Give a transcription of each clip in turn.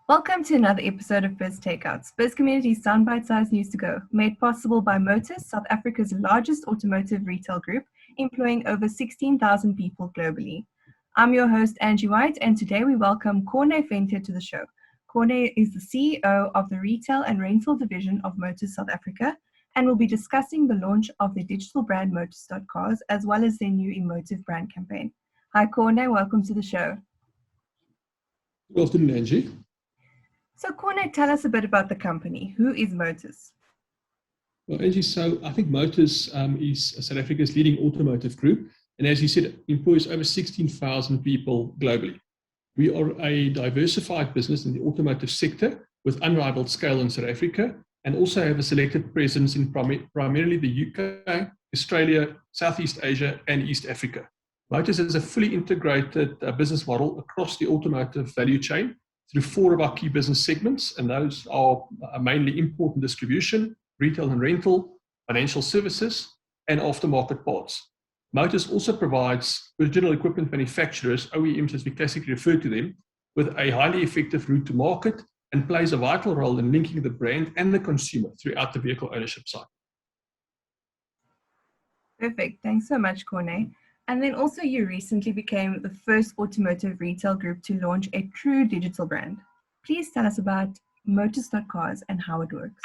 Welcome to another episode of Biz Takeouts, Bizcommunity's soundbite-sized news to go, made possible by Motus, South Africa's largest automotive retail group, employing over 16,000 people globally. I'm your host, Angie White, and today we welcome Corne Venter to the show. Corne is the CEO of the retail and rental division of Motus South Africa, and will be discussing the launch of their digital brand Motus.cars, as well as their new emotive brand campaign. Hi, Corne, welcome to the show. Good afternoon, Angie. So, Corne, tell us a bit about the company. Who is Motus? Well, Angie, so I think Motus is South Africa's leading automotive group, and as you said, employs over 16,000 people globally. We are a diversified business in the automotive sector with unrivaled scale in South Africa, and also have a selected presence in primarily the UK, Australia, Southeast Asia, and East Africa. Motus has a fully integrated business model across the automotive value chain through four of our key business segments, and those are mainly import and distribution, retail and rental, financial services, and aftermarket parts. Motus also provides original equipment manufacturers, OEMs as we classically refer to them, with a highly effective route to market and plays a vital role in linking the brand and the consumer throughout the vehicle ownership cycle. Perfect. Thanks so much, Corne. And then also you recently became the first automotive retail group to launch a true digital brand. Please tell us about Motus.cars and how it works.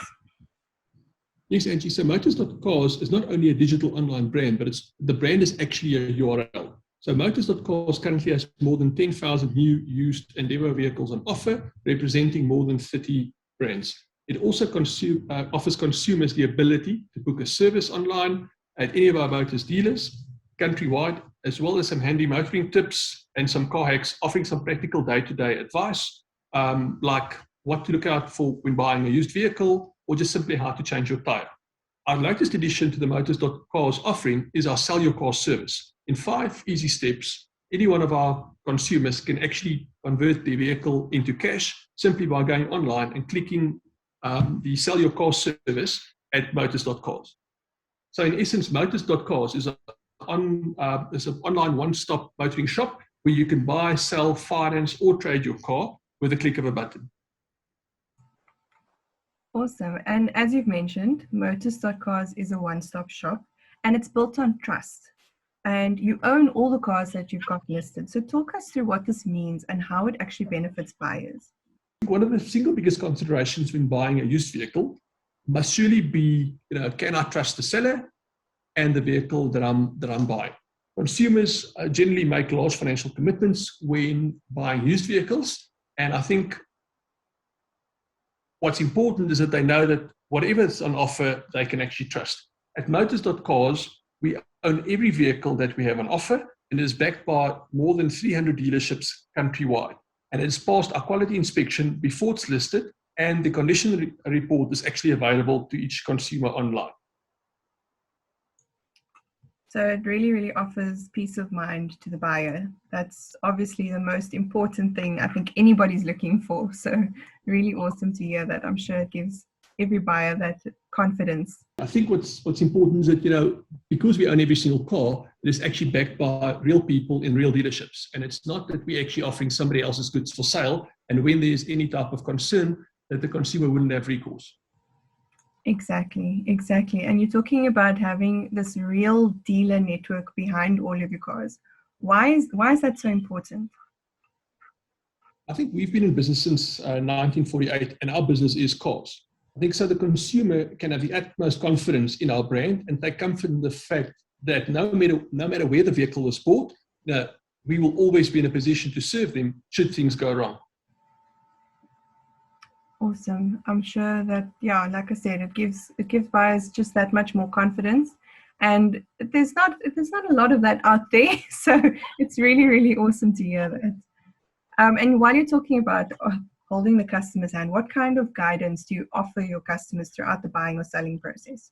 Yes, Angie. So Motus.cars is not only a digital online brand, but the brand is actually a URL. So Motus.cars currently has more than 10,000 new, used, and demo vehicles on offer, representing more than 30 brands. It also offers consumers the ability to book a service online at any of our Motus dealers, countrywide, as well as some handy motoring tips and some car hacks, offering some practical day-to-day advice, like what to look out for when buying a used vehicle, or just simply how to change your tire. Our latest addition to the Motus.cars offering is our Sell Your Car service. In 5 easy steps, any one of our consumers can actually convert their vehicle into cash simply by going online and clicking the Sell Your Car service at Motus.cars. So in essence, Motus.cars is an online one-stop motoring shop where you can buy, sell, finance, or trade your car with a click of a button. Awesome. And as you've mentioned, Motus.cars is a one-stop shop, and it's built on trust. And you own all the cars that you've got listed. So talk us through what this means and how it actually benefits buyers. One of the single biggest considerations when buying a used vehicle must surely be, can I trust the seller and the vehicle that I'm buying? Consumers generally make large financial commitments when buying used vehicles, and I think what's important is that they know that whatever is on offer, they can actually trust. At Motus.cars, we own every vehicle that we have on offer, and it is backed by more than 300 dealerships countrywide. And it has passed our quality inspection before it's listed, and the condition report is actually available to each consumer online. So it really offers peace of mind to the buyer. That's obviously the most important thing I think anybody's looking for. So really awesome to hear that. I'm sure it gives every buyer that confidence. I think what's important is that, because we own every single car, it is actually backed by real people in real dealerships. And it's not that we're actually offering somebody else's goods for sale, and when there's any type of concern, that the consumer wouldn't have recourse. Exactly. And you're talking about having this real dealer network behind all of your cars. Why is that so important? I think we've been in business since 1948, and our business is cars. I think so the consumer can have the utmost confidence in our brand and take comfort in the fact that no matter where the vehicle was bought, we will always be in a position to serve them should things go wrong. Awesome. I'm sure that, like I said, it gives buyers just that much more confidence, and there's not a lot of that out there. So it's really awesome to hear that. And while you're talking about holding the customer's hand, what kind of guidance do you offer your customers throughout the buying or selling process?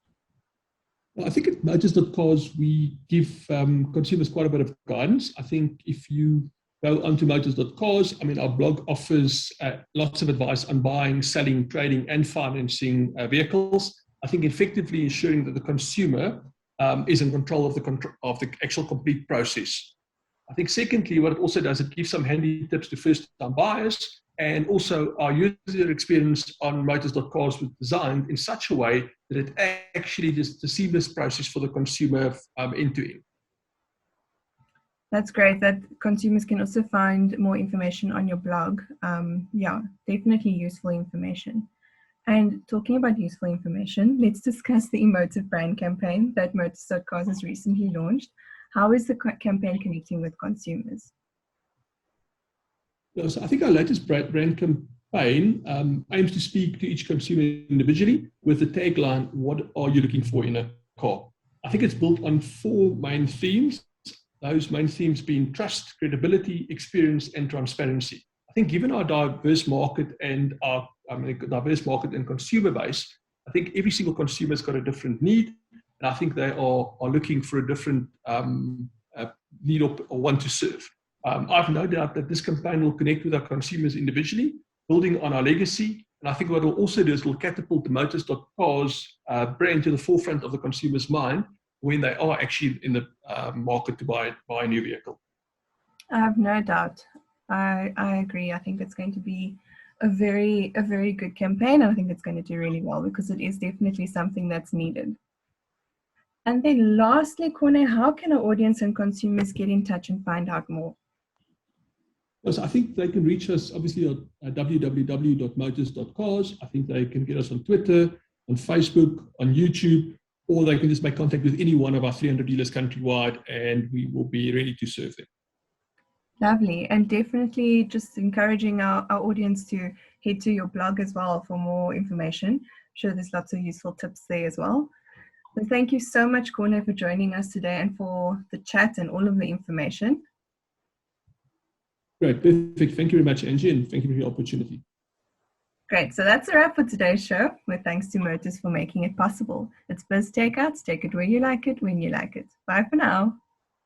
Well, I think at Motus.cars, we give consumers quite a bit of guidance. I think if you go onto Motus.cars, our blog offers lots of advice on buying, selling, trading, and financing vehicles. I think effectively ensuring that the consumer is in control of the actual complete process. I think secondly, what it also does, it gives some handy tips to first-time buyers And also our user experience on Motus.cars was designed in such a way that it actually is a seamless process for the consumer end to end. That's great that consumers can also find more information on your blog. Yeah, definitely useful information. And talking about useful information, let's discuss the emotive brand campaign that Motus.cars has recently launched. How is the campaign connecting with consumers? So I think our latest brand campaign aims to speak to each consumer individually with the tagline, "What are you looking for in a car?" I think it's built on 4 main themes. Those main themes being trust, credibility, experience, and transparency. I think given our diverse market and diverse market and consumer base, I think every single consumer has got a different need, and I think they are looking for a different need or want to serve. I've no doubt that this campaign will connect with our consumers individually, building on our legacy. And I think what it will also do is it will catapult the Motus.cars brand to the forefront of the consumer's mind when they are actually in the market to buy a new vehicle. I have no doubt. I agree. I think it's going to be a very good campaign. I think it's going to do really well because it is definitely something that's needed. And then lastly, Corne, how can our audience and consumers get in touch and find out more? So I think they can reach us obviously at www.motus.cars. I think they can get us on Twitter, on Facebook, on YouTube, or they can just make contact with any one of our 300 dealers countrywide, and we will be ready to serve them. Lovely. And definitely just encouraging our audience to head to your blog as well for more information. I'm sure there's lots of useful tips there as well. So thank you so much, Corne, for joining us today and for the chat and all of the information. Great, perfect. Thank you very much, Angie, and thank you for the opportunity. Great. So that's a wrap for today's show, with thanks to Motus for making it possible. It's Biz Takeouts. Take it where you like it, when you like it. Bye for now.